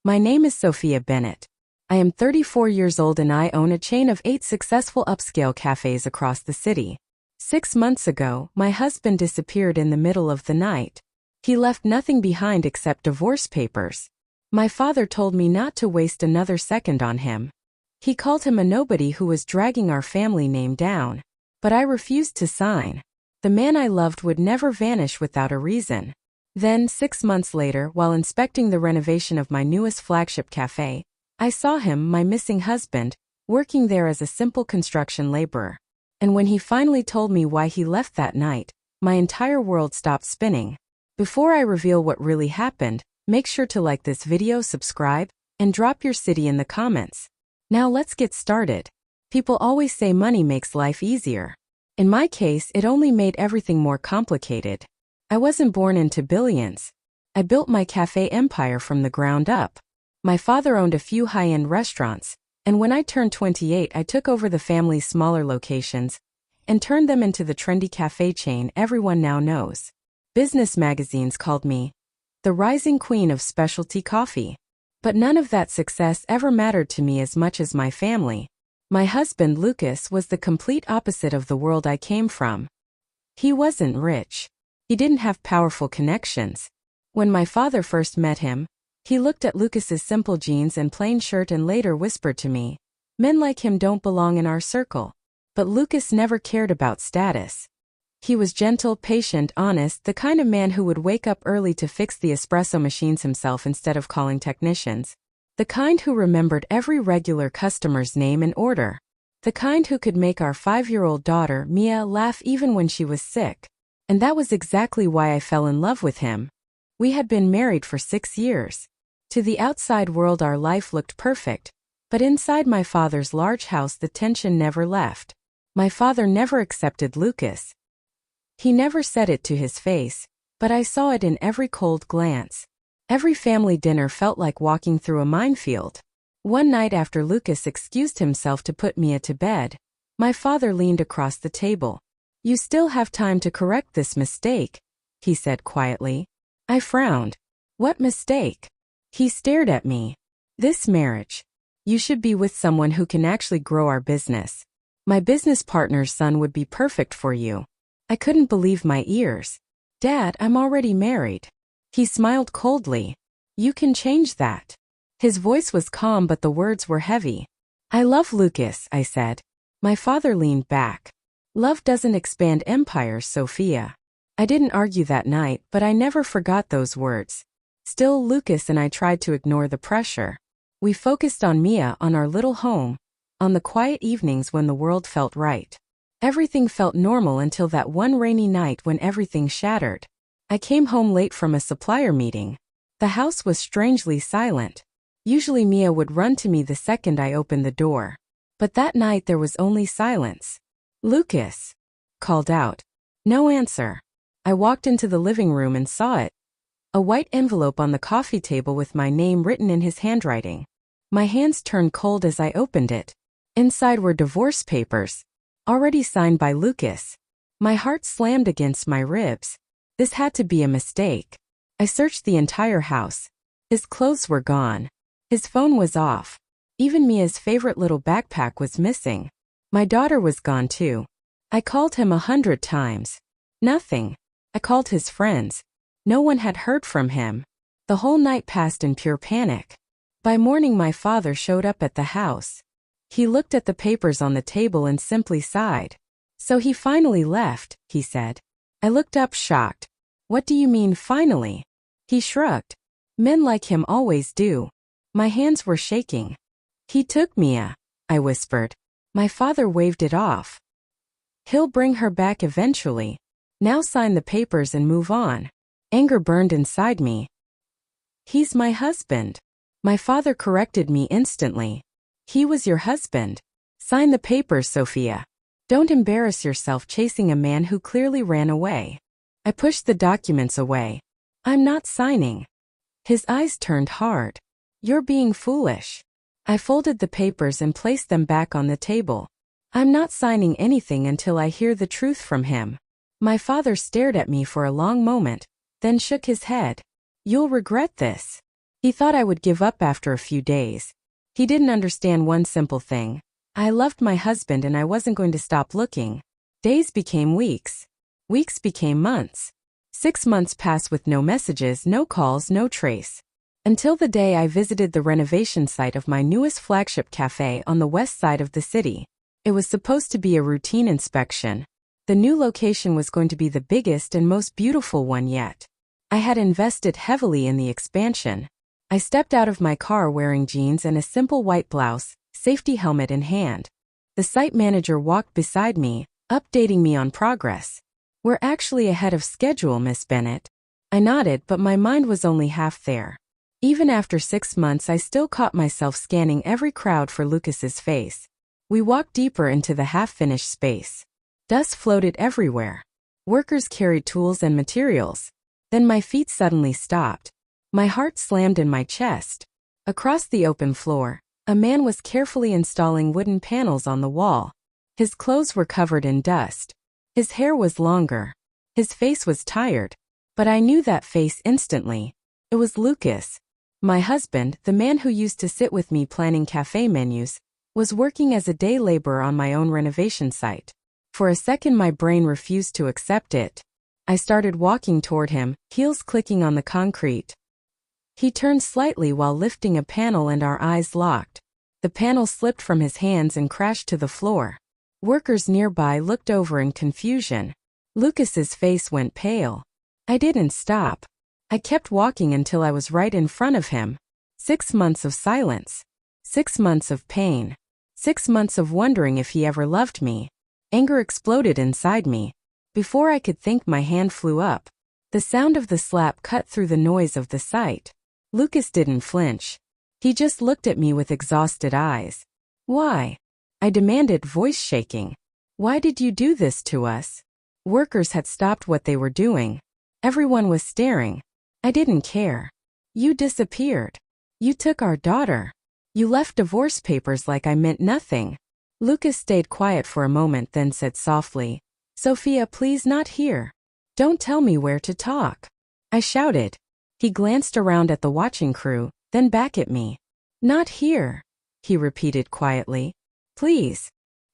My name is Sophia Bennett. I am 34 years old and I own a chain of 8 successful upscale cafes across the city. 6 months ago, my husband disappeared in the middle of the night. He left nothing behind except divorce papers. My father told me not to waste another second on him. He called him a nobody who was dragging our family name down. But I refused to sign. The man I loved would never vanish without a reason. Then, 6 months later, while inspecting the renovation of my newest flagship cafe, I saw him, my missing husband, working there as a simple construction laborer. And when he finally told me why he left that night, my entire world stopped spinning. Before I reveal what really happened, make sure to like this video, subscribe, and drop your city in the comments. Now let's get started. People always say money makes life easier. In my case, it only made everything more complicated. I wasn't born into billions. I built my cafe empire from the ground up. My father owned a few high-end restaurants, and when I turned 28, I took over the family's smaller locations and turned them into the trendy cafe chain everyone now knows. Business magazines called me the rising queen of specialty coffee. But none of that success ever mattered to me as much as my family. My husband, Lucas, was the complete opposite of the world I came from. He wasn't rich. He didn't have powerful connections. When my father first met him, he looked at Lucas's simple jeans and plain shirt and later whispered to me, "Men like him don't belong in our circle." But Lucas never cared about status. He was gentle, patient, honest, the kind of man who would wake up early to fix the espresso machines himself instead of calling technicians. The kind who remembered every regular customer's name and order. The kind who could make our 5-year-old daughter, Mia, laugh even when she was sick. And that was exactly why I fell in love with him. We had been married for 6 years. To the outside world our life looked perfect, but inside my father's large house the tension never left. My father never accepted Lucas. He never said it to his face, but I saw it in every cold glance. Every family dinner felt like walking through a minefield. One night after Lucas excused himself to put Mia to bed, my father leaned across the table. "You still have time to correct this mistake," he said quietly. I frowned. "What mistake?" He stared at me. "This marriage. You should be with someone who can actually grow our business. My business partner's son would be perfect for you." I couldn't believe my ears. "Dad, I'm already married." He smiled coldly. "You can change that." His voice was calm but the words were heavy. "I love Lucas," I said. My father leaned back. "Love doesn't expand empires, Sophia." I didn't argue that night, but I never forgot those words. Still, Lucas and I tried to ignore the pressure. We focused on Mia, on our little home, on the quiet evenings when the world felt right. Everything felt normal until that one rainy night when everything shattered. I came home late from a supplier meeting. The house was strangely silent. Usually Mia would run to me the second I opened the door. But that night there was only silence. "Lucas!" called out. No answer. I walked into the living room and saw it. A white envelope on the coffee table with my name written in his handwriting. My hands turned cold as I opened it. Inside were divorce papers, already signed by Lucas. My heart slammed against my ribs. This had to be a mistake. I searched the entire house. His clothes were gone. His phone was off. Even Mia's favorite little backpack was missing. My daughter was gone too. I called him 100 times. Nothing. I called his friends. No one had heard from him. The whole night passed in pure panic. By morning my father showed up at the house. He looked at the papers on the table and simply sighed. "So he finally left," he said. I looked up shocked. "What do you mean finally?" He shrugged. "Men like him always do." My hands were shaking. "He took Mia," I whispered. My father waved it off. "He'll bring her back eventually. Now sign the papers and move on." Anger burned inside me. "He's my husband." My father corrected me instantly. "He was your husband. Sign the papers, Sophia. Don't embarrass yourself chasing a man who clearly ran away." I pushed the documents away. "I'm not signing." His eyes turned hard. "You're being foolish." I folded the papers and placed them back on the table. "I'm not signing anything until I hear the truth from him." My father stared at me for a long moment, then shook his head. "You'll regret this." He thought I would give up after a few days. He didn't understand one simple thing. I loved my husband and I wasn't going to stop looking. Days became weeks. Weeks became months. 6 months passed with no messages, no calls, no trace. Until the day I visited the renovation site of my newest flagship cafe on the west side of the city. It was supposed to be a routine inspection. The new location was going to be the biggest and most beautiful one yet. I had invested heavily in the expansion. I stepped out of my car wearing jeans and a simple white blouse, safety helmet in hand. The site manager walked beside me, updating me on progress. "We're actually ahead of schedule, Miss Bennett." I nodded, but my mind was only half there. Even after 6 months, I still caught myself scanning every crowd for Lucas's face. We walked deeper into the half-finished space. Dust floated everywhere. Workers carried tools and materials. Then my feet suddenly stopped. My heart slammed in my chest. Across the open floor, a man was carefully installing wooden panels on the wall. His clothes were covered in dust. His hair was longer. His face was tired. But I knew that face instantly. It was Lucas. My husband, the man who used to sit with me planning cafe menus, was working as a day laborer on my own renovation site. For a second my brain refused to accept it. I started walking toward him, heels clicking on the concrete. He turned slightly while lifting a panel and our eyes locked. The panel slipped from his hands and crashed to the floor. Workers nearby looked over in confusion. Lucas's face went pale. I didn't stop. I kept walking until I was right in front of him. 6 months of silence. 6 months of pain. 6 months of wondering if he ever loved me. Anger exploded inside me. Before I could think, my hand flew up. The sound of the slap cut through the noise of the site. Lucas didn't flinch. He just looked at me with exhausted eyes. "Why?" I demanded, voice shaking. "Why did you do this to us?" Workers had stopped what they were doing. Everyone was staring. I didn't care. "You disappeared. You took our daughter. You left divorce papers like I meant nothing." Lucas stayed quiet for a moment, then said softly, "Sophia, please, not here. Don't tell me where to talk." I shouted. He glanced around at the watching crew, then back at me. "Not here," he repeated quietly. "Please."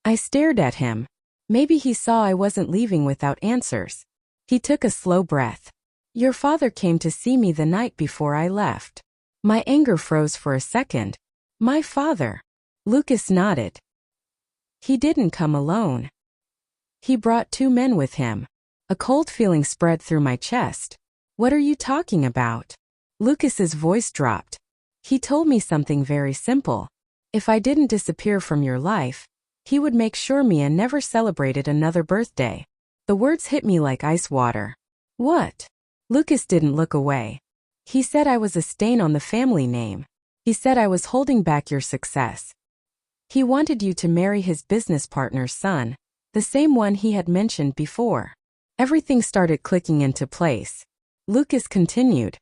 I stared at him. Maybe he saw I wasn't leaving without answers. He took a slow breath. "Your father came to see me the night before I left." My anger froze for a second. "My father?" Lucas nodded. "He didn't come alone. He brought 2 men with him." A cold feeling spread through my chest. "What are you talking about?" Lucas's voice dropped. "He told me something very simple. If I didn't disappear from your life, he would make sure Mia never celebrated another birthday." The words hit me like ice water. "What?" Lucas didn't look away. "He said I was a stain on the family name. He said I was holding back your success. He wanted you to marry his business partner's son, the same one he had mentioned before." Everything started clicking into place. Lucas continued.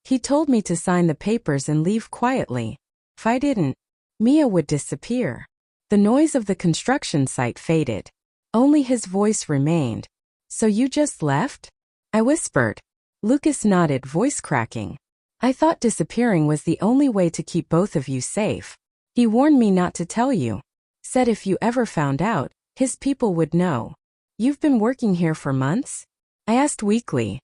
"He told me to sign the papers and leave quietly. If I didn't, Mia would disappear." The noise of the construction site faded. Only his voice remained. "So you just left?" I whispered. Lucas nodded, voice cracking. "I thought disappearing was the only way to keep both of you safe. He warned me not to tell you. Said if you ever found out, his people would know." "You've been working here for months?" I asked weakly.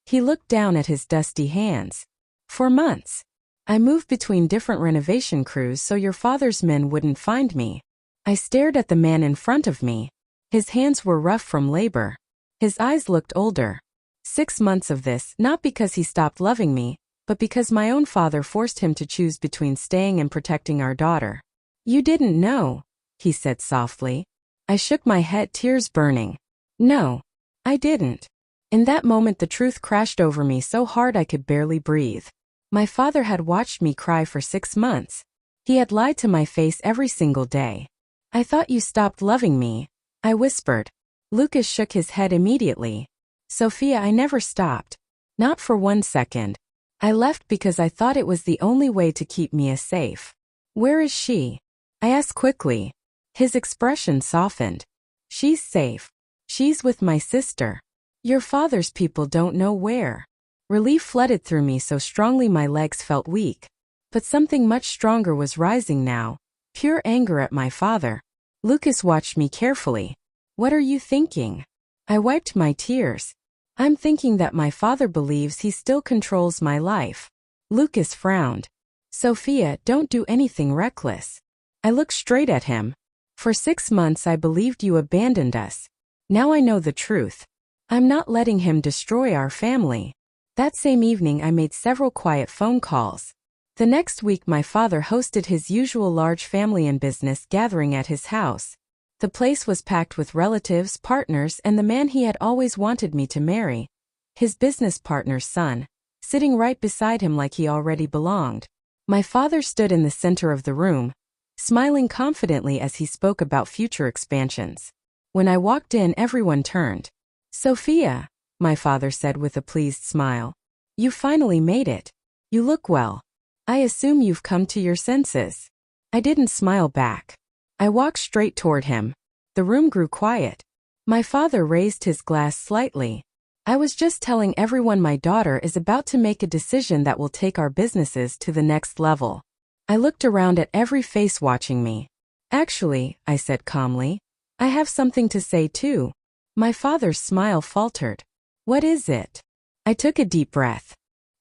He looked down at his dusty hands. "For months. I moved between different renovation crews so your father's men wouldn't find me." I stared at the man in front of me. His hands were rough from labor. His eyes looked older. 6 months of this, not because he stopped loving me, but because my own father forced him to choose between staying and protecting our daughter. "You didn't know," he said softly. I shook my head, tears burning. "No, I didn't." In that moment the truth crashed over me so hard I could barely breathe. My father had watched me cry for 6 months. He had lied to my face every single day. "I thought you stopped loving me," I whispered. Lucas shook his head immediately. "Sophia, I never stopped. Not for 1 second. I left because I thought it was the only way to keep Mia safe." "Where is she?" I asked quickly. His expression softened. "She's safe. She's with my sister. Your father's people don't know where." Relief flooded through me so strongly my legs felt weak. But something much stronger was rising now, pure anger at my father. Lucas watched me carefully. What are you thinking? I wiped my tears. I'm thinking that my father believes he still controls my life. Lucas frowned. Sophia, don't do anything reckless. I looked straight at him. For 6 months I believed you abandoned us. Now I know the truth. I'm not letting him destroy our family. That same evening I made several quiet phone calls. The next week my father hosted his usual large family and business gathering at his house. The place was packed with relatives, partners, and the man he had always wanted me to marry. His business partner's son, sitting right beside him like he already belonged. My father stood in the center of the room, smiling confidently as he spoke about future expansions. When I walked in, everyone turned. Sophia, my father said with a pleased smile. You finally made it. You look well. I assume you've come to your senses. I didn't smile back. I walked straight toward him. The room grew quiet. My father raised his glass slightly. I was just telling everyone my daughter is about to make a decision that will take our businesses to the next level. I looked around at every face watching me. Actually, I said calmly, I have something to say too. My father's smile faltered. What is it? I took a deep breath.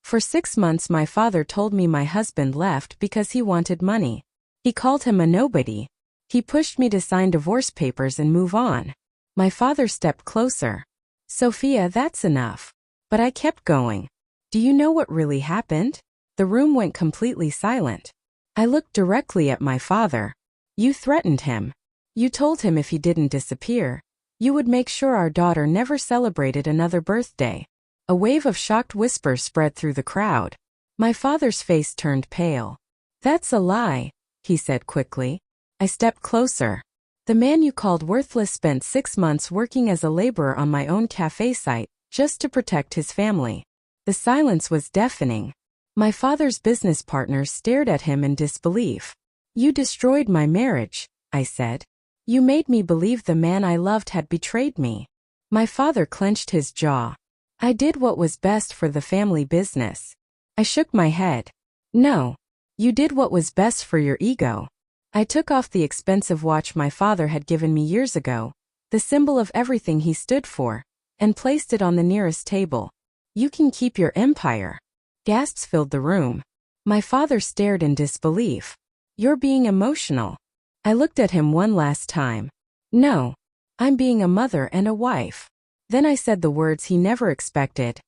For 6 months my father told me my husband left because he wanted money. He called him a nobody. He pushed me to sign divorce papers and move on. My father stepped closer. Sophia, that's enough. But I kept going. Do you know what really happened? The room went completely silent. I looked directly at my father. You threatened him. You told him if he didn't disappear, you would make sure our daughter never celebrated another birthday. A wave of shocked whispers spread through the crowd. My father's face turned pale. That's a lie, he said quickly. I stepped closer. The man you called worthless spent 6 months working as a laborer on my own cafe site, just to protect his family. The silence was deafening. My father's business partners stared at him in disbelief. You destroyed my marriage, I said. You made me believe the man I loved had betrayed me. My father clenched his jaw. I did what was best for the family business. I shook my head. No. You did what was best for your ego. I took off the expensive watch my father had given me years ago, the symbol of everything he stood for, and placed it on the nearest table. You can keep your empire. Gasps filled the room. My father stared in disbelief. You're being emotional. I looked at him one last time. No. I'm being a mother and a wife. Then I said the words he never expected.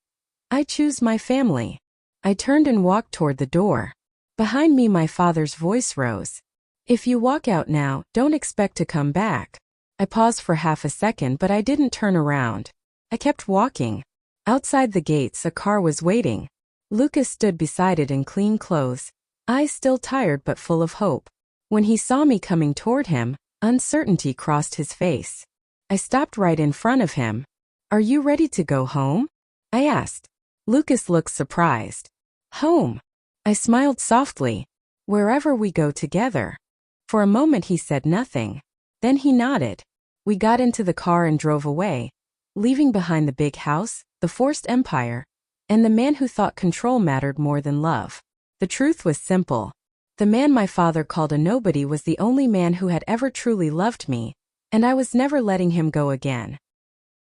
I choose my family. I turned and walked toward the door. Behind me my father's voice rose. If you walk out now, don't expect to come back. I paused for half a second but I didn't turn around. I kept walking. Outside the gates a car was waiting. Lucas stood beside it in clean clothes, eyes still tired but full of hope. When he saw me coming toward him, uncertainty crossed his face. I stopped right in front of him. Are you ready to go home? I asked. Lucas looked surprised. Home? I smiled softly. Wherever we go together. For a moment he said nothing. Then he nodded. We got into the car and drove away, leaving behind the big house, the forced empire, and the man who thought control mattered more than love. The truth was simple. The man my father called a nobody was the only man who had ever truly loved me, and I was never letting him go again.